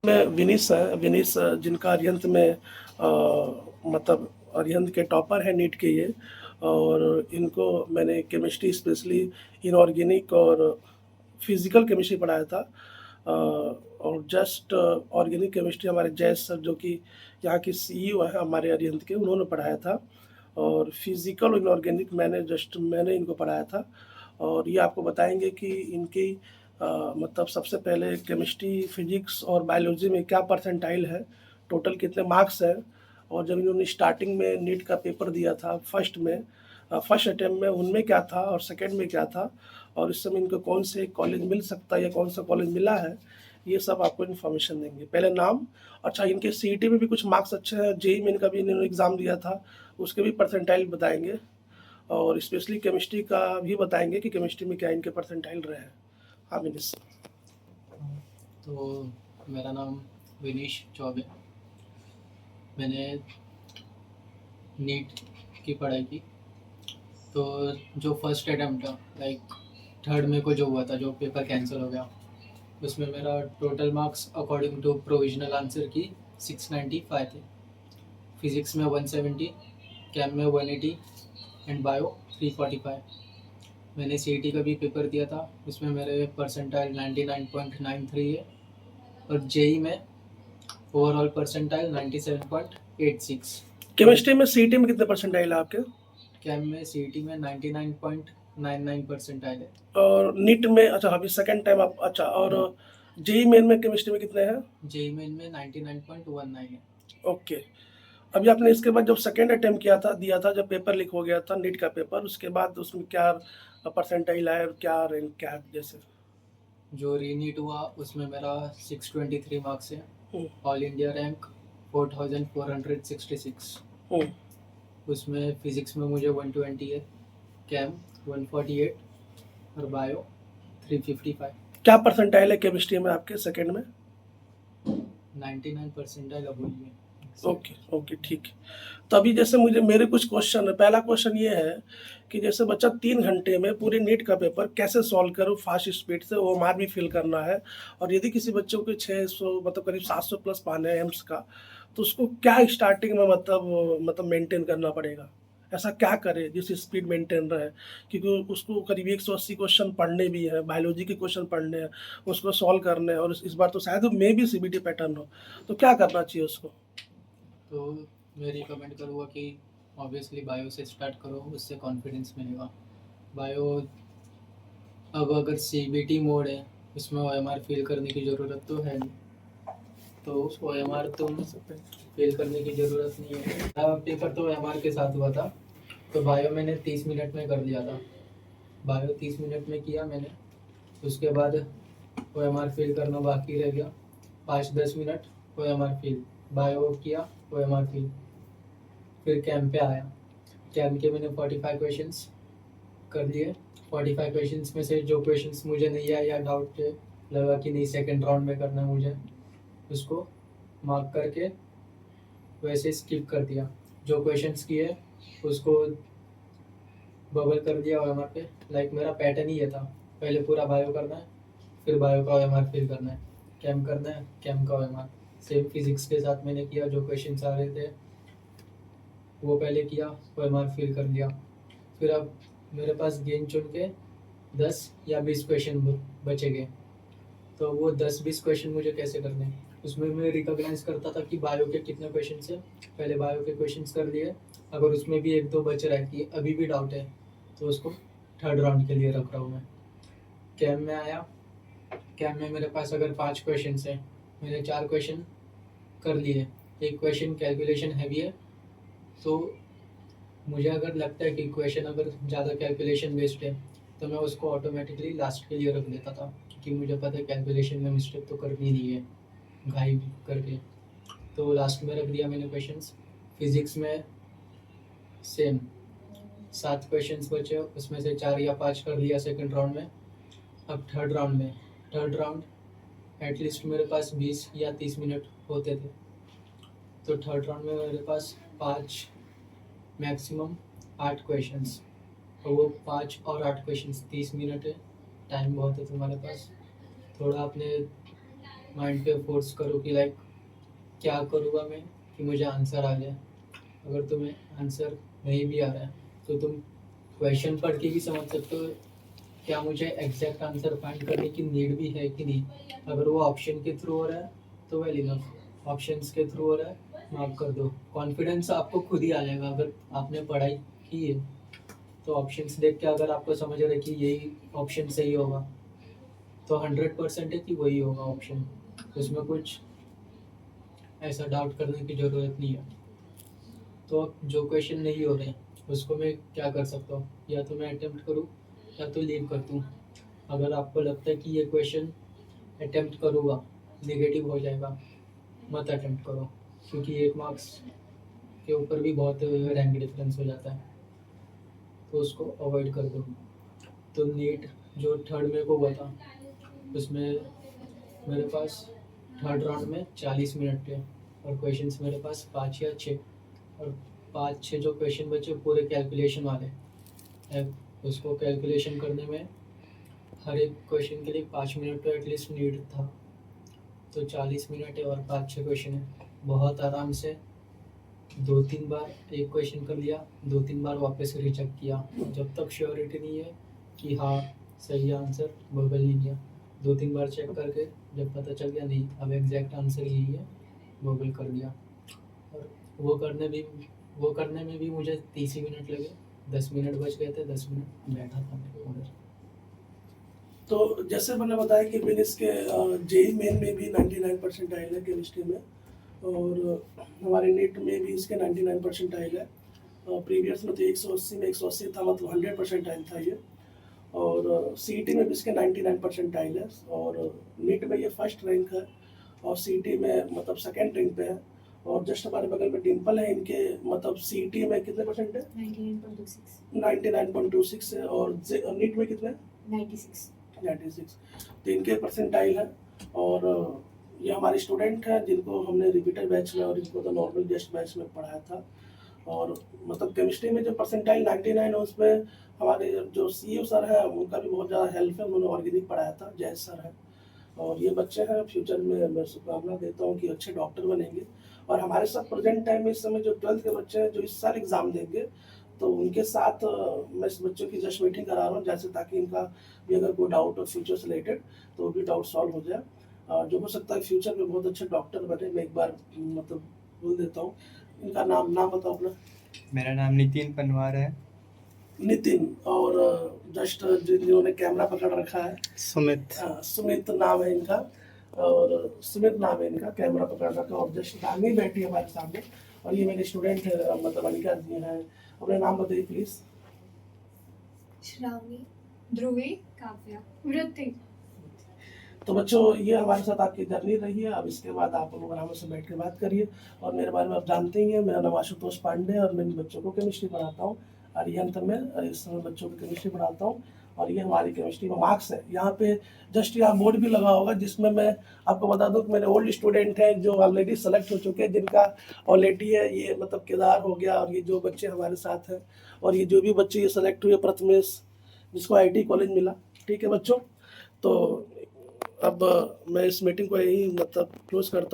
में विनीश है, विनीश जिनका अरिहंत में मतलब अरिहंत के टॉपर हैं नीट के ये, और इनको मैंने केमिस्ट्री स्पेशली इनऑर्गेनिक और फिजिकल केमिस्ट्री पढ़ाया था। और जस्ट ऑर्गेनिक केमिस्ट्री हमारे जयेश सर जो कि यहाँ के सीईओ हैं हमारे अरिहंत के, उन्होंने पढ़ाया था। और फिजिकल और इनऑर्गेनिक मैंने इनको पढ़ाया था। और ये आपको बताएंगे कि इनकी मतलब सबसे पहले केमिस्ट्री, फिजिक्स और बायोलॉजी में क्या परसेंटाइल है, टोटल कितने मार्क्स हैं, और जब इन्होंने स्टार्टिंग में नीट का पेपर दिया था फर्स्ट अटेम्प्ट में उनमें क्या था और सेकंड में क्या था, और इस समय इनको कौन से कॉलेज मिल सकता है या कौन सा कॉलेज मिला है, ये सब आपको इन्फॉर्मेशन देंगे। पहले नाम, अच्छा इनके सीईटी में भी कुछ मार्क्स अच्छे हैं, जेईई में इनका भी इन्होंने एग्ज़ाम दिया था, उसके भी परसेंटाइल बताएंगे, और स्पेशली केमिस्ट्री का भी बताएंगे कि केमिस्ट्री में क्या इनके परसेंटाइल रहे हैं। हाँ विनीश। तो मेरा नाम विनीश चौबे। मैंने नीट की पढ़ाई की। तो जो फर्स्ट अटैम्प्ट था, लाइक थर्ड में को जो हुआ था, जो पेपर कैंसिल हो गया, उसमें मेरा total marks according to provisional answer key 695 थे। फिजिक्स में 170, कैम में 180 एंड बायो 345। मैंने सीईटी का भी पेपर दिया था, उसमें मेरे परसेंटाइल 99.93 है, और जेई में ओवरऑल परसेंटाइल 97.86। केमिस्ट्री में सीईटी में कितने परसेंटाइल है आपके? कैम में सीईटी में 99.99 परसेंटाइल है। और नीट में, अच्छा अभी सेकंड टाइम आप, अच्छा, और जेईई मेन में केमिस्ट्री में कितने हैं? जेई मेन में 99.19 है। ओके। अभी आपने इसके बाद जब सेकंड अटेम्प्ट दिया था, जब पेपर लीक हो गया था नीट का पेपर, उसके बाद उसमें क्या परसेंटाइल आया और क्या रैंक क्या है जैसे? जो रीनीट हुआ उसमें मेरा 623 मार्क्स है। All India rank 4466। उसमें फिजिक्स में मुझे 120 है, कैम 148 और बायो 355। क्या परसेंटाइल है केमिस्ट्री में आपके सेकंड में? 99 परसेंटाइल अब हुई है। ओके ओके ठीक है। तो अभी जैसे मेरे कुछ क्वेश्चन है। पहला क्वेश्चन ये है कि जैसे बच्चा 3 घंटे में पूरे नीट का पेपर कैसे सॉल्व करो फास्ट स्पीड से, ओएमआर भी फिल करना है, और यदि किसी बच्चे को 600 मतलब करीब 700 प्लस पाना है एम्स का, तो उसको क्या स्टार्टिंग में मतलब मेंटेन करना पड़ेगा? ऐसा क्या करे जिससे स्पीड मेंटेन रहे? क्योंकि उसको करीब 180 क्वेश्चन पढ़ने भी है, बायोलॉजी के क्वेश्चन पढ़ने हैं, उसको सॉल्व करने हैं, और इस बार तो शायद मे भी सीबीटी पैटर्न हो, तो क्या करना चाहिए उसको? तो मैं रिकमेंड करूँगा कि ऑब्वियसली बायो से स्टार्ट करो, उससे कॉन्फिडेंस मिलेगा। बायो अब अगर सीबीटी मोड है, उसमें ओएमआर फिल करने की ज़रूरत तो है नहीं, तो ओएमआर तुम फिल करने की ज़रूरत नहीं है। मेरा पेपर तो ओएमआर के साथ हुआ था, तो बायो मैंने 30 मिनट में कर लिया था। बायो 30 मिनट में किया मैंने। उसके बाद ओएमआर फिल करना बाकी रह गया, 5-10 मिनट ओएमआर फिल, बायो किया, ओएमआर फिल। फिर कैंप पे आया, कैंप के मैंने 45 क्वेश्चंस कर लिए। 45 क्वेश्चंस में से जो क्वेश्चंस मुझे नहीं आया या डाउट लगा कि नहीं सेकंड राउंड में करना है मुझे, उसको मार्क करके वैसे स्किप कर दिया। जो क्वेश्चंस किए उसको बबल कर दिया ओएमआर पे। लाइक मेरा पैटर्न ही ये था, पहले पूरा बायो करना है, फिर बायो का ओएमआर फिल करना है, कैंप करना है, कैंप का ओएमआर। सेम फिजिक्स के साथ मैंने किया, जो क्वेश्चंस आ रहे थे वो पहले किया, ओएमआर फिल कर लिया। फिर अब मेरे पास गेन चुन के 10 या 20 क्वेश्चन बचे गए, तो वो 10-20 क्वेश्चन मुझे कैसे करने, उसमें मैं रिकॉग्नाइज करता था कि बायो के कितने क्वेश्चन है। पहले बायो के क्वेश्चंस कर लिए, अगर उसमें भी 1-2 बच रहा है कि अभी भी डाउट है, तो उसको थर्ड राउंड के लिए रख रहा हूँ मैं। कैम में आया, कैम में मेरे पास अगर 5 क्वेश्चन है, मैंने 4 क्वेश्चन कर लिए। एक क्वेश्चन कैलकुलेशन हैवी है, तो मुझे अगर लगता है कि क्वेश्चन अगर ज़्यादा कैलकुलेशन बेस्ड है, तो मैं उसको ऑटोमेटिकली लास्ट के लिए रख देता था, क्योंकि मुझे पता है कैलकुलेशन में मिस्टेक तो करनी नहीं है घाई करके। तो लास्ट में रख दिया मैंने क्वेश्चंस। फिजिक्स में सेम 7 क्वेश्चंस बचे, उसमें से 4 या 5 कर लिया सेकंड राउंड में। अब थर्ड राउंड एटलीस्ट मेरे पास 20 या 30 मिनट होते थे, तो थर्ड राउंड में मेरे पास 5 मैक्सिमम 8 क्वेश्चंस, तो वो 5 और 8 क्वेश्चंस 30 मिनट है। टाइम बहुत है तुम्हारे पास, थोड़ा अपने माइंड पे फोर्स करो कि लाइक क्या करूँगा मैं कि मुझे आंसर आ जाए। अगर तुम्हें आंसर नहीं भी आ रहा है तो तुम क्वेश्चन पढ़ के भी समझ सकते हो क्या मुझे एग्जैक्ट आंसर फाइंड करने की नीड भी है कि नहीं। अगर वो ऑप्शन के थ्रू हो रहा है तो वेल इनफ, ऑप्शंस के थ्रू हो रहा है मार्क कर दो। कॉन्फिडेंस आपको खुद ही आ जाएगा अगर आपने पढ़ाई की है तो ऑप्शंस देख के अगर आपको समझ रहा है कि यही ऑप्शन सही होगा तो 100% है कि वही होगा ऑप्शन। उसमें कुछ ऐसा डाउट करने की ज़रूरत नहीं है। तो जो क्वेश्चन नहीं हो रहे उसको मैं क्या कर सकता हूँ, या तो मैं अटेम्प्ट करूँ या तो लीव कर दूँ। अगर आपको लगता है कि ये क्वेश्चन अटेम्प्ट करूँगा नेगेटिव हो जाएगा, मत अटेम्प्ट करो, क्योंकि 1 मार्क्स के ऊपर भी बहुत रैंक डिफरेंस हो जाता है, तो उसको अवॉइड कर दो। तो नीट जो थर्ड मेरे को हुआ था उसमें मेरे पास थर्ड राउंड में 40 मिनट थे और क्वेश्चंस मेरे पास 5 या 6, और 5-6 जो क्वेश्चन बचे पूरे कैलकुलेशन वाले। अब उसको कैलकुलेशन करने में हर एक क्वेश्चन के लिए 5 मिनट तो एटलीस्ट नीड था। तो 40 मिनट है और 5-6 क्वेश्चन है, बहुत आराम से 2-3 बार एक क्वेश्चन कर लिया, 2-3 बार वापस रीचेक किया। जब तक श्योरिटी नहीं है कि हाँ सही आंसर गूगल नहीं किया, 2-3 बार चेक करके जब पता चल गया नहीं अब एग्जैक्ट आंसर यही है, गूगल कर दिया। और वो करने में भी मुझे 30 ही मिनट लगे, 10 मिनट बच गए थे, 10 मिनट बैठा था मेरे उधर। तो जैसे मैंने बताया कि मेंस के जेई मेन में भी 99% आयल है केमिस्ट्री में, और हमारे नीट में भी इसके 99% आयल है। प्रीवियस में तो 180 में 180 था, मतलब 100% आयल था ये। और सीईटी में भी इसके 99% आयल है, और नीट में ये फर्स्ट रैंक है और सीईटी में मतलब सेकेंड रैंक पे है। और जस्ट हमारे बगल में डिम्पल है, इनके मतलब सीईटी में कितने परसेंट है? 99.26 है, और नीट में कितने? 96। तो इनके परसेंटाइल है। और ये हमारे स्टूडेंट हैं जिनको हमने रिपीटर बैच में और इनको तो नॉर्मल गेस्ट बैच में पढ़ाया था। और मतलब केमिस्ट्री में जो परसेंटाइल 99 है उसमें हमारे जो सीईओ सर है उनका भी बहुत ज़्यादा हेल्प है, उन्होंने ऑर्गेनिक पढ़ाया था, जय सर है। और ये बच्चे हैं फ्यूचर में मैं शुभकामना देता हूँ कि अच्छे डॉक्टर बनेंगे। और हमारे साथ प्रेजेंट टाइम में इस समय जो 12th के बच्चे हैं जो इस साल एग्ज़ाम देंगे, तो उनके साथ मैं इस बच्चों की जस्ट मीटिंग करा रहा हूँ, जैसे ताकि इनका भी अगर कोई डाउट हो फ्यूचर से रिलेटेड तो वो भी डाउट सॉल्व हो जाए। जो हो सकता है फ्यूचर में बहुत अच्छे डॉक्टर बने। मैं एक बार मतलब बोल देता हूँ इनका नाम बताओ अपना। मेरा नाम नितिन पनवार है। नितिन, और जस्ट जिन्होंने कैमरा पकड़ रखा है सुमित नाम है इनका, और सुमित नाम है इनका, कैमरा पकड़ रखा, और जस्ट रानी बैठी है हमारे सामने। और ये मेरे स्टूडेंट है, मतलब अनिका जी हैं। अपने नाम बताइए प्लीज। श्रावणी, ध्रुवी, काव्या, वृत्ति। तो बच्चों ये हमारे साथ आपकी जर्नी रही है। अब इसके बाद आप लोग आराम से बैठ के बात करिए। और मेरे बारे में आप जानते ही हैं, मेरा नाम आशुतोष पांडे और मैं बच्चों को केमिस्ट्री पढ़ाता हूँ अरिहंत में। इस समय बच्चों को केमिस्ट्री पढ़ाता हूँ और ये हमारी केमिस्ट्री में मार्क्स है। यहाँ पे जस्ट यहाँ बोर्ड भी लगा होगा जिसमें मैं आपको बता दूँ कि मेरे ओल्ड स्टूडेंट हैं जो ऑलरेडी सेलेक्ट हो चुके हैं, जिनका ऑलरेडी है ये मतलब केदार हो गया, और ये जो बच्चे हमारे साथ हैं, और ये जो भी बच्चे ये सेलेक्ट हुए प्रथमेश जिसको आईटी कॉलेज मिला। ठीक है बच्चों, तो अब मैं इस मीटिंग को यही मतलब क्लोज करता हूँ।